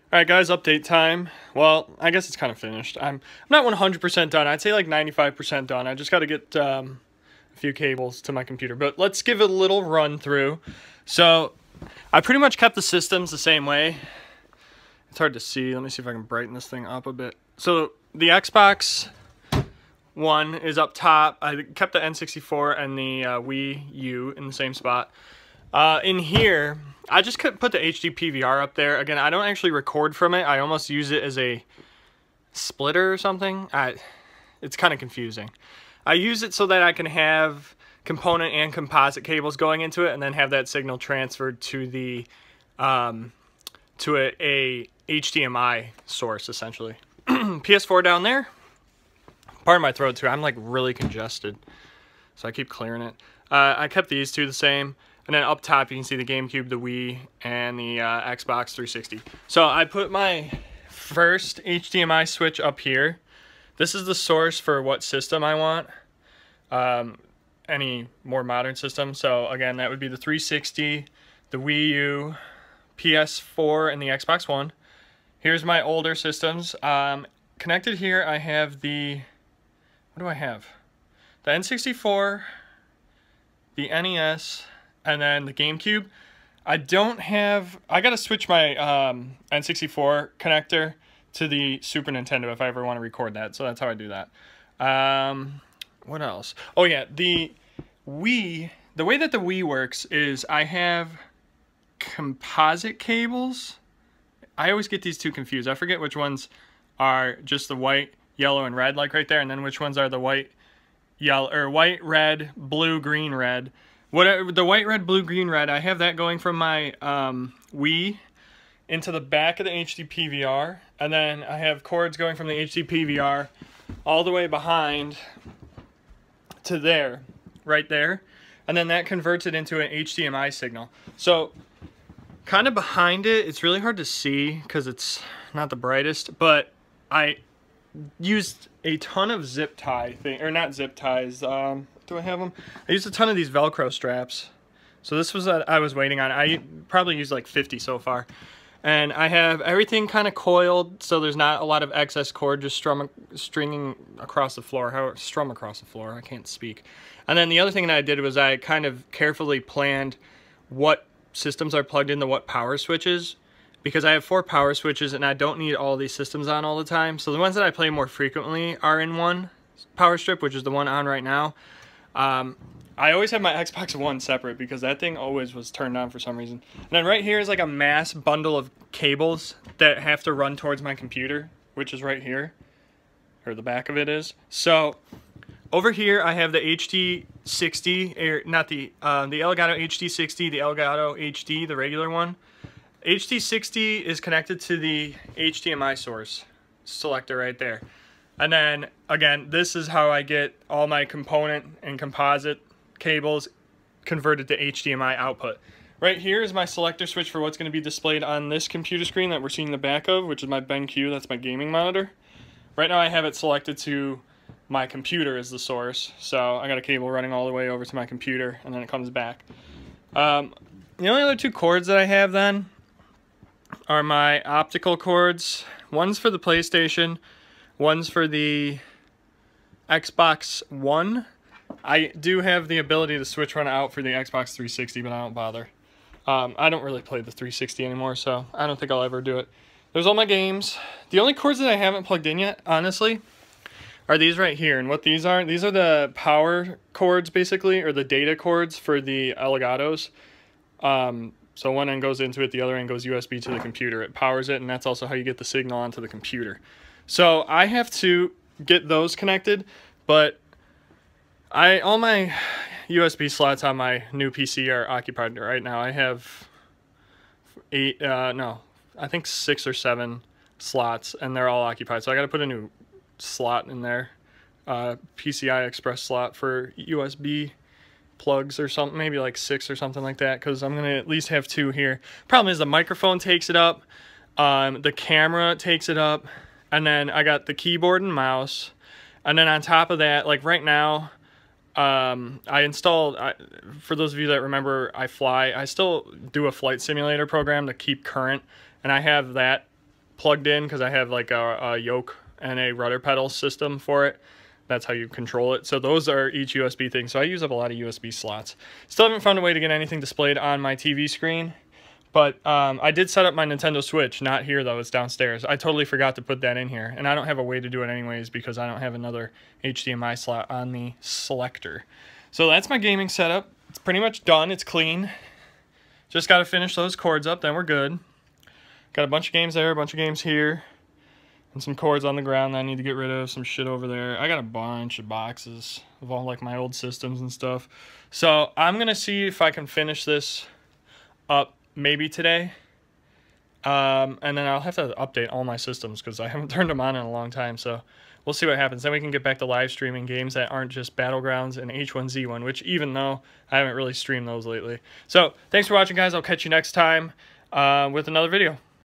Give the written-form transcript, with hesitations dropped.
Alright guys, update time. Well, I guess it's kind of finished. I'm not 100% done. I'd say like 95% done. I just got to get a few cables to my computer. But let's give it a little run through. So, I pretty much kept the systems the same way. It's hard to see. Let me see if I can brighten this thing up a bit. So, the Xbox One is up top. I kept the N64 and the Wii U in the same spot. In here, I just put the HD PVR up there. Again, I don't actually record from it. I almost use it as a splitter or something. It's kind of confusing. I use it so that I can have component and composite cables going into it, and then have that signal transferred to the to a HDMI source, essentially. PS4 down there. Pardon my throat too. I'm like really congested, so I keep clearing it. I kept these two the same. And then up top, you can see the GameCube, the Wii, and the Xbox 360. So I put my first HDMI switch up here. This is the source for what system I want. Any more modern system. So again, that would be the 360, the Wii U, PS4, and the Xbox One. Here's my older systems. Connected here, I have the... What do I have? The N64, the NES... and then the GameCube. I gotta switch my N64 connector to the Super Nintendo if I ever want to record that, so that's how I do that. What else? Oh yeah, the way that the Wii works is I have composite cables. I always get these two confused. I forget which ones are just the white, yellow, and red, like right there, and then which ones are the white, yellow, or white, red, blue, green, red. Whatever, the white, red, blue, green, red, I have that going from my Wii into the back of the HD PVR, and then I have cords going from the HD PVR all the way behind to there, right there, and then that converts it into an HDMI signal. So, kind of behind it, it's really hard to see because it's not the brightest, but I used a ton of zip tie thing, or not zip ties, do I have them? I used a ton of these Velcro straps. So this was what I was waiting on. I probably used like 50 so far. And I have everything kind of coiled, so there's not a lot of excess cord just stringing across the floor. Strum across the floor, I can't speak. And then the other thing that I did was I kind of carefully planned what systems are plugged into what power switches, because I have 4 power switches and I don't need all these systems on all the time. So the ones that I play more frequently are in one power strip, which is the one on right now. I always have my Xbox One separate because that thing always was turned on for some reason. And then right here is like a mass bundle of cables that have to run towards my computer, which is right here, or the back of it is. So over here I have the HD60, or not the Elgato HD60, the Elgato HD, the regular one. HD60 is connected to the HDMI source selector right there. And then, again, this is how I get all my component and composite cables converted to HDMI output. Right here is my selector switch for what's going to be displayed on this computer screen that we're seeing the back of, which is my BenQ, that's my gaming monitor. Right now I have it selected to my computer as the source, so I got a cable running all the way over to my computer, and then it comes back. The only other 2 cords that I have then are my optical cords. One's for the PlayStation, one's for the Xbox One. I do have the ability to switch one out for the Xbox 360, but I don't bother. I don't really play the 360 anymore, so I don't think I'll ever do it. There's all my games. The only cords that I haven't plugged in yet, honestly, are these right here. And what these are the power cords, basically, or the data cords for the Elgatos. So one end goes into it, the other end goes USB to the computer. It powers it, and that's also how you get the signal onto the computer. So I have to get those connected, but all my USB slots on my new PC are occupied right now. I have 6 or 7 slots, and they're all occupied. So I got to put a new slot in there, PCI Express slot for USB plugs or something, maybe like 6 or something like that, because I'm going to at least have 2 here. Problem is the microphone takes it up, the camera takes it up, and then I got the keyboard and mouse, and then on top of that, like right now, I installed, for those of you that remember I still do a flight simulator program to keep current, and I have that plugged in because I have like a yoke and a rudder pedal system for it. That's how you control it. So those are each USB thing. So I use up a lot of USB slots. Still haven't found a way to get anything displayed on my TV screen. But I did set up my Nintendo Switch. Not here, though. It's downstairs. I totally forgot to put that in here. And I don't have a way to do it anyways because I don't have another HDMI slot on the selector. So that's my gaming setup. It's pretty much done. It's clean. Just got to finish those cords up. Then we're good. Got a bunch of games there, a bunch of games here. And some cords on the ground that I need to get rid of, some shit over there. I got a bunch of boxes of all like my old systems and stuff. So I'm going to see if I can finish this up maybe today. And then I'll have to update all my systems because I haven't turned them on in a long time. So we'll see what happens. Then we can get back to live streaming games that aren't just Battlegrounds and H1Z1, which even though I haven't really streamed those lately. So thanks for watching, guys. I'll catch you next time with another video.